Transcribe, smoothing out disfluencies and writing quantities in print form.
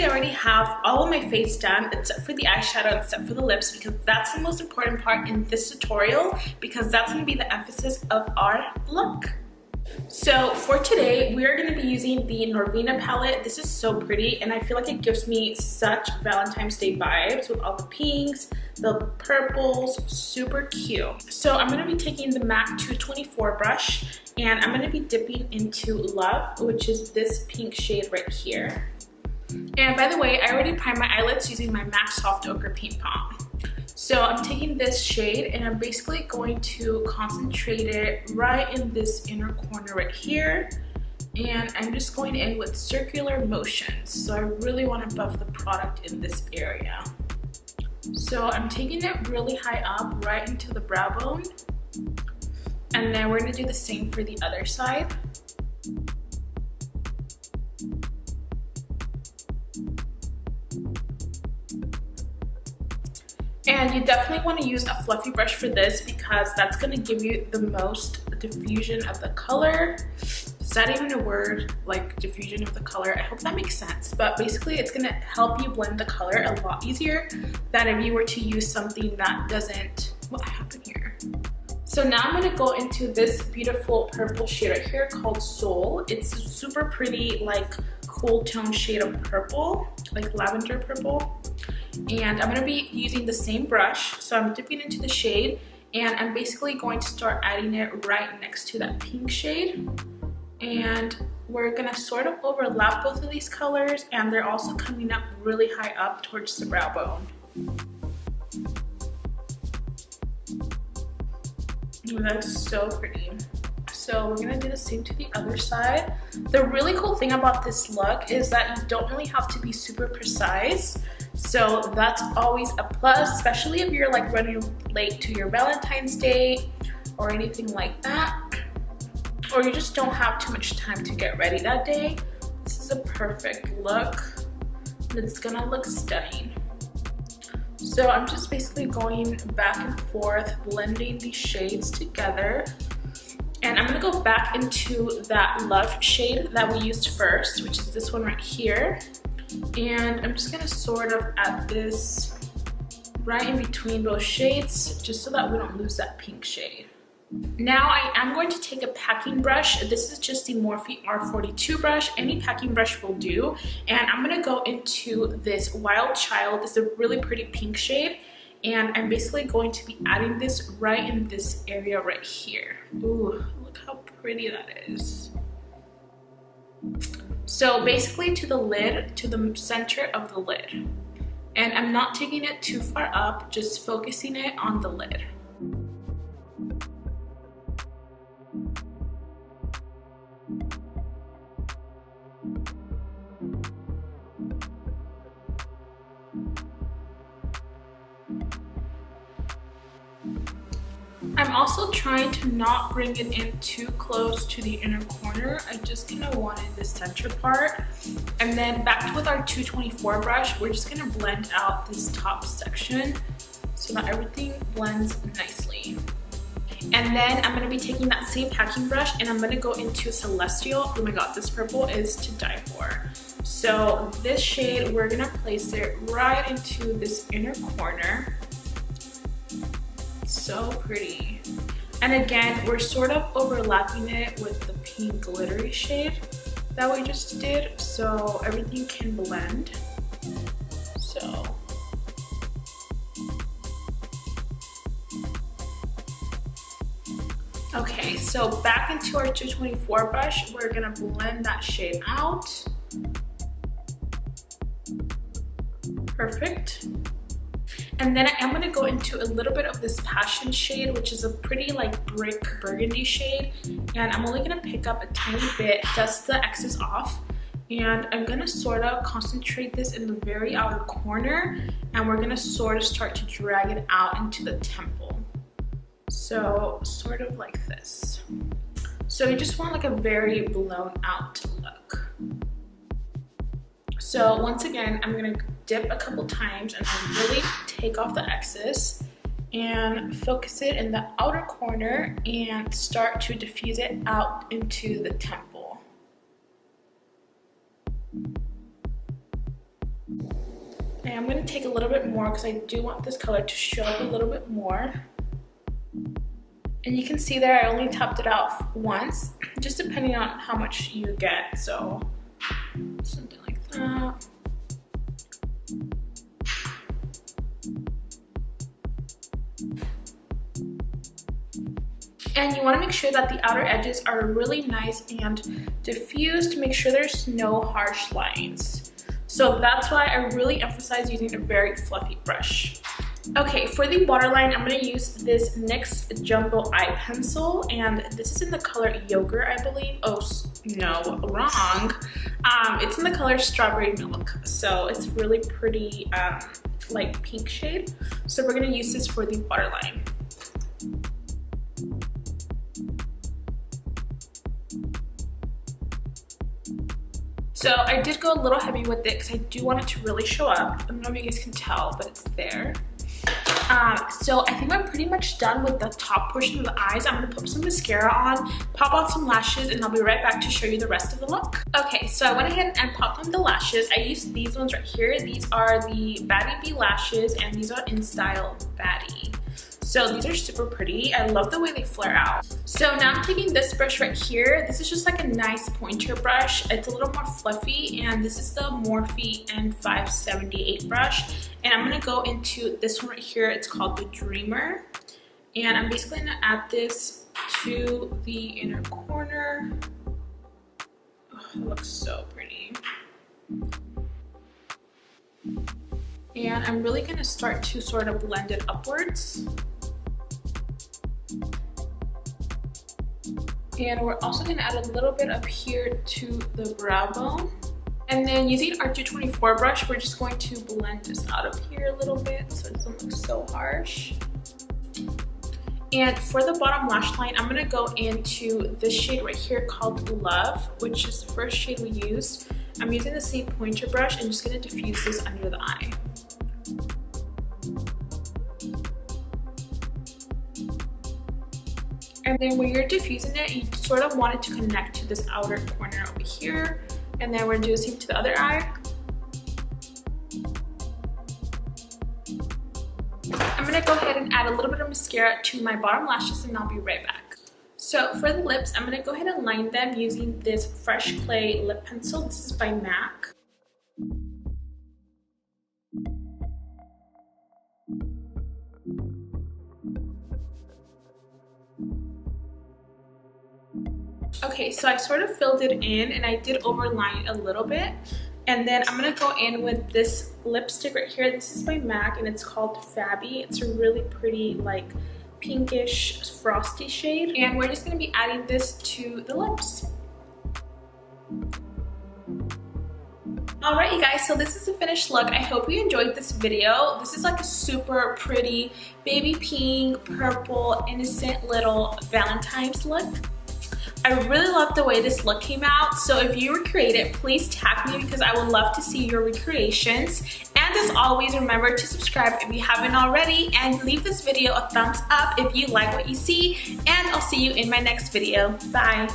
basically already have all of my face done except for the eyeshadow, except for the lips, because that's the most important part in this tutorial, because that's going to be the emphasis of our look. So for today, we are going to be using the Norvina palette. This is so pretty, and I feel like it gives me such Valentine's Day vibes with all the pinks, the purples, super cute. So I'm going to be taking the MAC 224 brush, and I'm going to be dipping into Love, which is this pink shade right here. And by the way, I already primed my eyelids using my MAC Soft Ochre Paint Palm. So I'm taking this shade and I'm basically going to concentrate it right in this inner corner right here. And I'm just going in with circular motions. So I really want to buff the product in this area. So I'm taking it really high up right into the brow bone. And then we're going to do the same for the other side. And you definitely want to use a fluffy brush for this because that's going to give you the most diffusion of the color. Is that even a word? Like diffusion of the color? I hope that makes sense. But basically it's going to help you blend the color a lot easier than if you were to use something that doesn't. What happened here? So now I'm going to go into this beautiful purple shade right here called Soul. It's a super pretty, like, cool tone shade of purple, like lavender purple. And I'm going to be using the same brush. So I'm dipping into the shade and I'm basically going to start adding it right next to that pink shade. And we're going to sort of overlap both of these colors, and they're also coming up really high up towards the brow bone. Ooh, that's so pretty. So we're gonna do the same to the other side. The really cool thing about this look is that you don't really have to be super precise. So that's always a plus, especially if you're like running late to your Valentine's Day or anything like that. Or you just don't have too much time to get ready that day. This is a perfect look. It's gonna look stunning. So I'm just basically going back and forth, blending these shades together. And I'm gonna go back into that Love shade that we used first, which is this one right here. And I'm just gonna sort of add this right in between both shades, just so that we don't lose that pink shade. Now I am going to take a packing brush. This is just the Morphe R42 brush. Any packing brush will do. And I'm gonna go into this Wild Child. This is a really pretty pink shade. And I'm basically going to be adding this right in this area right here. Ooh, look how pretty that is. So basically to the lid, to the center of the lid. And I'm not taking it too far up, just focusing it on the lid. I'm also trying to not bring it in too close to the inner corner. I just kind of wanted the center part. And then back with our 224 brush, we're just going to blend out this top section so that everything blends nicely. And then I'm going to be taking that same packing brush and I'm going to go into Celestial. Oh my god, this purple is to die for. So this shade, we're going to place it right into this inner corner. So pretty. And again, we're sort of overlapping it with the pink glittery shade that we just did, so everything can blend. So okay, so back into our 224 brush, we're gonna blend that shade out. Perfect. And then I am going to go into a little bit of this Passion shade, which is a pretty like brick burgundy shade. And I'm only going to pick up a tiny bit, dust the excess off. And I'm going to sort of concentrate this in the very outer corner. And we're going to sort of start to drag it out into the temple. So sort of like this. So you just want like a very blown out look. So once again, I'm gonna dip a couple times and really take off the excess and focus it in the outer corner and start to diffuse it out into the temple. And I'm going to take a little bit more because I do want this color to show up a little bit more. And you can see there I only tapped it out once, just depending on how much you get. So something like that. And you want to make sure that the outer edges are really nice and diffused to make sure there's no harsh lines. So that's why I really emphasize using a very fluffy brush. Okay, for the waterline, I'm going to use this NYX Jumbo Eye Pencil, and this is in the color Yogurt, I believe. Oh, no, wrong. It's in the color Strawberry Milk, so it's really pretty, like pink shade. So we're going to use this for the waterline. So I did go a little heavy with it because I do want it to really show up. I don't know if you guys can tell, but it's there. So I think I'm pretty much done with the top portion of the eyes. I'm gonna put some mascara on, pop on some lashes, and I'll be right back to show you the rest of the look. Okay, so I went ahead and popped on the lashes. I used these ones right here. These are the Baddie B lashes, and these are in style Baddie. So these are super pretty. I love the way they flare out. So now I'm taking this brush right here. This is just like a nice pointer brush. It's a little more fluffy, and this is the Morphe N578 brush. And I'm gonna go into this one right here. It's called the Dreamer. And I'm basically gonna add this to the inner corner. Oh, it looks so pretty. And I'm really gonna start to sort of blend it upwards. And we're also gonna add a little bit up here to the brow bone. And then using our 224 brush, we're just going to blend this out up here a little bit so it doesn't look so harsh. And for the bottom lash line, I'm gonna go into this shade right here called Love, which is the first shade we used. I'm using the same pointer brush and just gonna diffuse this under the eye. And then when you're diffusing it, you sort of want it to connect to this outer corner over here. And then we're doing the same to the other eye. I'm gonna go ahead and add a little bit of mascara to my bottom lashes, and I'll be right back. So for the lips, I'm gonna go ahead and line them using this Fresh Clay lip pencil. This is by MAC. Okay, so I sort of filled it in, and I did overline a little bit. And then I'm gonna go in with this lipstick right here. This is by MAC, and it's called Fabby. It's a really pretty, like, pinkish frosty shade. And we're just gonna be adding this to the lips. Alright you guys, so this is the finished look. I hope you enjoyed this video. This is like a super pretty baby pink, purple, innocent little Valentine's look. I really love the way this look came out, so if you recreate it, please tag me because I would love to see your recreations. And as always, remember to subscribe if you haven't already, and leave this video a thumbs up if you like what you see, and I'll see you in my next video. Bye!